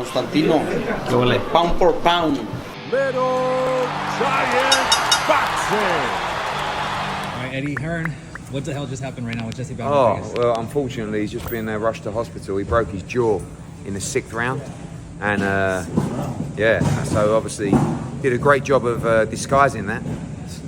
Constantino. ¿Qué huele? Pound for pound. Little Giant Boxing. All right, Eddie Hearn, what the hell just happened right now with Jesse Oh, Rodriguez? well, unfortunately, he's just been rushed to hospital. He broke his jaw in the 6th round. And, yeah, so obviously did a great job of disguising that.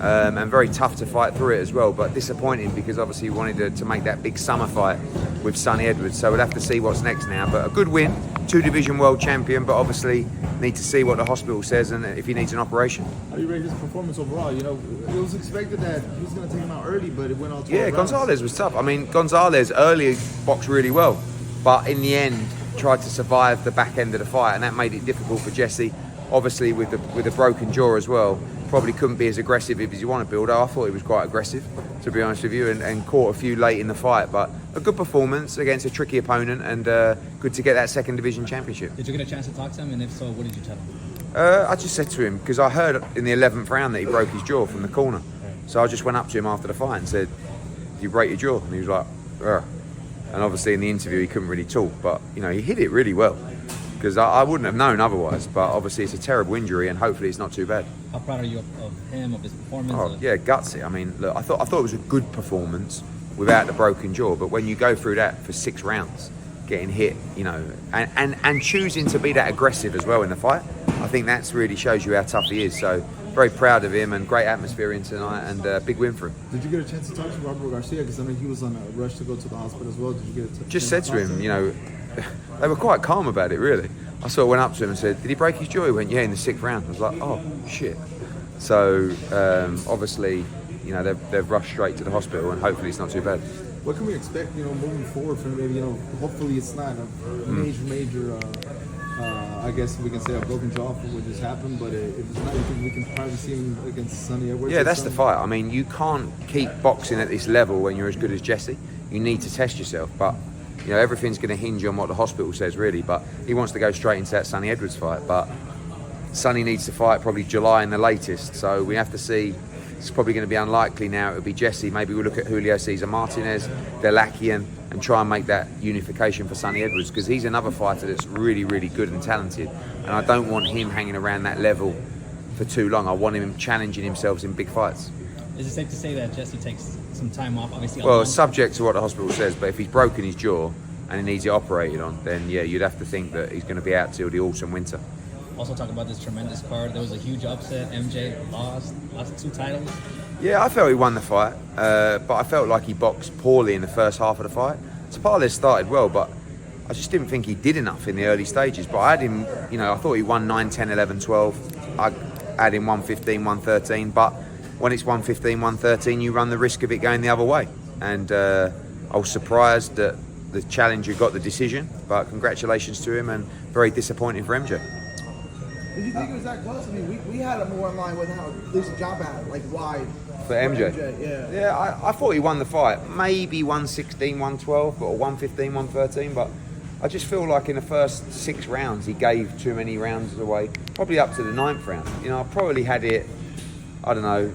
And very tough to fight through it as well. But disappointing because obviously he wanted to make that big summer fight with Sonny Edwards. So we'll have to see what's next now. But a good win, 2-division world champion, but obviously need to see what the hospital says and if he needs an operation. How do you rate his performance overall? You know, it was expected that he was going to take him out early, but it went all 12 Yeah, rounds. Gonzalez was tough. I mean, Gonzalez early boxed really well, but in the end tried to survive the back end of the fight, and that made it difficult for Jesse. Obviously, with the broken jaw as well, probably couldn't be as aggressive as you want to build. I thought he was quite aggressive, to be honest with you, and caught a few late in the fight. But a good performance against a tricky opponent, and good to get that 2nd division championship. Did you get a chance to talk to him, and if so, what did you tell him? I just said to him, because I heard in the 11th round that he broke his jaw from the corner. So I just went up to him after the fight and said, "Did you break your jaw?" And he was like, "Ugh." And obviously in the interview he couldn't really talk, but you know, he hit it really well. Because I wouldn't have known otherwise, but obviously it's a terrible injury and hopefully it's not too bad. How proud are you of him, of his performance? Oh, yeah, gutsy. I mean, look, I thought it was a good performance without the broken jaw, but when you go through that for 6 rounds, getting hit, you know, and choosing to be that aggressive as well in the fight, I think that's really shows you how tough he is. So very proud of him and great atmosphere in tonight and big win for him. Did you get a chance to talk to Robert Garcia? Because I know he was on a rush to go to the hospital as well. Did you get a Just said to him, you know, they were quite calm about it, really. I sort of went up to him and said, "Did he break his jaw?" He went, "Yeah, in the 6th round." I was like, "Oh, shit." So, obviously, you know, they've rushed straight to the hospital and hopefully it's not too bad. What can we expect, you know, moving forward from him? You know, hopefully it's not a major, I guess we can say a broken jaw for what just happened, but if it's not, you think we can probably see him against Sonny Edwards? Yeah, that's the fight. I mean, you can't keep boxing at this level when you're as good as Jesse. You need to test yourself, but you know, everything's going to hinge on what the hospital says, really. But he wants to go straight into that Sonny Edwards fight. But Sonny needs to fight probably July in the latest. So we have to see. It's probably going to be unlikely now. It'll be Jesse. Maybe we'll look at Julio Cesar Martinez, Delakian, and try and make that unification for Sonny Edwards, because he's another fighter that's really, really good and talented. And I don't want him hanging around that level for too long. I want him challenging himself in big fights. Is it safe to say that Jesse takes some time off? Obviously, well, subject to what the hospital says, but if he's broken his jaw and he needs it operated on, then yeah, you'd have to think that he's going to be out till the autumn, winter. Also talk about this tremendous card. There was a huge upset. MJ lost 2 titles. Yeah, I felt he won the fight, but I felt like he boxed poorly in the first half of the fight. Tapales started well, but I just didn't think he did enough in the early stages. But I had him, you know, I thought he won 9, 10, 11, 12. I had him 115, 113, but when it's 115, 113, you run the risk of it going the other way. And I was surprised that the challenger got the decision, but congratulations to him and very disappointing for MJ. Did you think it was that close? I mean, we had it more in line with how Lisa Jump had, like wide. For MJ? Yeah, I thought he won the fight. Maybe 116, 112, or 115, 113, but I just feel like in the first 6 rounds he gave too many rounds away, probably up to the 9th round. You know, I probably had it, I don't know,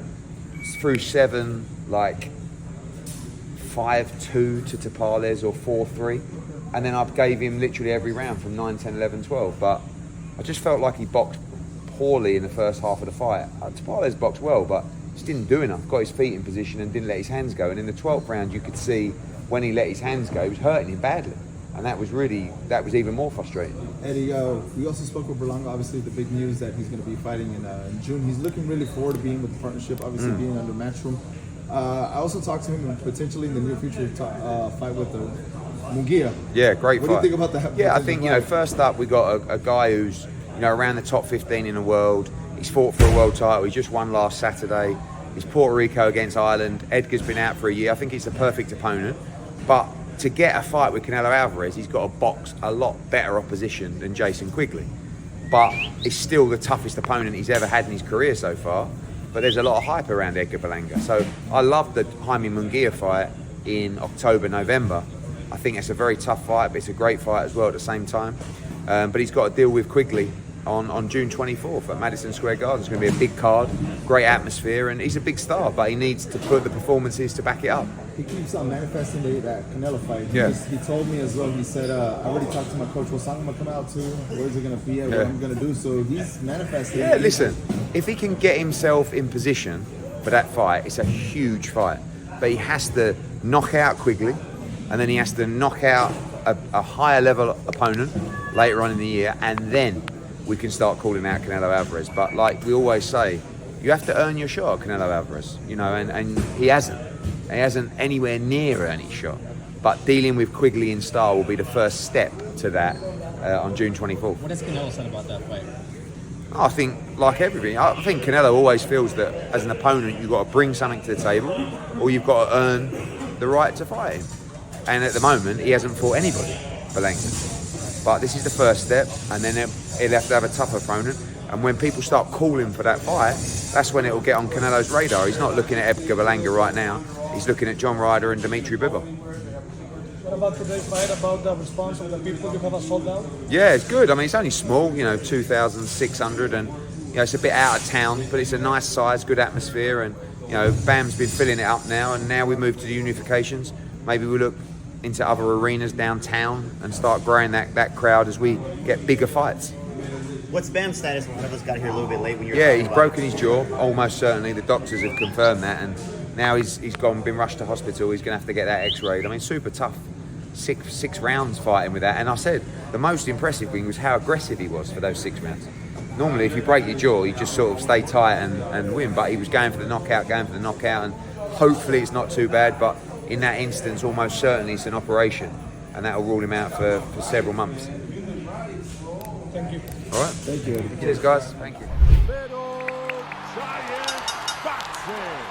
through 7, like 5-2 to Tapales or 4-3, and then I gave him literally every round from 9, 10, 11, 12, but I just felt like he boxed poorly in the first half of the fight. Tapales boxed well, but just didn't do enough. Got his feet in position and didn't let his hands go. And in the 12th round, you could see when he let his hands go, he was hurting him badly. And that was even more frustrating. Eddie, we also spoke with Berlanga. Obviously, the big news that he's going to be fighting in June. He's looking really forward to being with the partnership, obviously being under Matchroom. I also talked to him and potentially in the near future fight with Munguia. Yeah, great fight. What do you think about that? Yeah, I think, you know, first up, we got a guy who's, you know, around the top 15 in the world. He's fought for a world title. He just won last Saturday. It's Puerto Rico against Ireland. Edgar's been out for a year. I think he's a perfect opponent. But to get a fight with Canelo Alvarez, he's got to box a lot better opposition than Jason Quigley. But it's still the toughest opponent he's ever had in his career so far. But there's a lot of hype around Edgar Berlanga. So I love the Jaime Munguia fight in October, November. I think it's a very tough fight, but it's a great fight as well at the same time. But he's got to deal with Quigley on June 24th at Madison Square Garden. It's going to be a big card, great atmosphere, and he's a big star, but he needs to put the performances to back it up. He keeps on manifesting that Canelo fight. Yeah. He told me as well, he said, I already talked to my coach, what song I'm going to come out to, where's it going to be at, what I'm going to do. So he's manifesting. Yeah, listen, if he can get himself in position for that fight, it's a huge fight. But he has to knock out Quigley, and then he has to knock out a higher level opponent later on in the year, and then we can start calling out Canelo Alvarez. But like we always say, you have to earn your shot at Canelo Alvarez, you know, and he hasn't. He hasn't anywhere near any shot. But dealing with Quigley in style will be the first step to that on June 24th. What has Canelo said about that fight? I think, like everything, I think Canelo always feels that as an opponent, you've got to bring something to the table, or you've got to earn the right to fight him. And at the moment, he hasn't fought anybody, Berlanga. But this is the first step, and then he'll have to have a tough opponent. And when people start calling for that fight, that's when it will get on Canelo's radar. He's not looking at Edgar Berlanga right now. He's looking at John Ryder and Dimitri Bivol. What about today's fight, about the response of the people? You have a sold out? Yeah, it's good. I mean, it's only small, 2,600, and it's a bit out of town, but it's a nice size, good atmosphere, and Bam's been filling it up now, and now we move to the unifications. Maybe we look into other arenas downtown and start growing that crowd as we get bigger fights. What's Bam's status? One of us got here a little bit late when you were Yeah, talking he's about broken his jaw, almost certainly. The doctors have confirmed that, and now he's been rushed to hospital. He's going to have to get that x-rayed. I mean, super tough. Six rounds fighting with that, and I said the most impressive thing was how aggressive he was for those 6 rounds. Normally, if you break your jaw, you just sort of stay tight and win, but he was going for the knockout, and hopefully it's not too bad, but in that instance, almost certainly it's an operation, and that will rule him out for several months. Thank you. All right. Thank you. Cheers, guys. Thank you. Little Giant Boxing.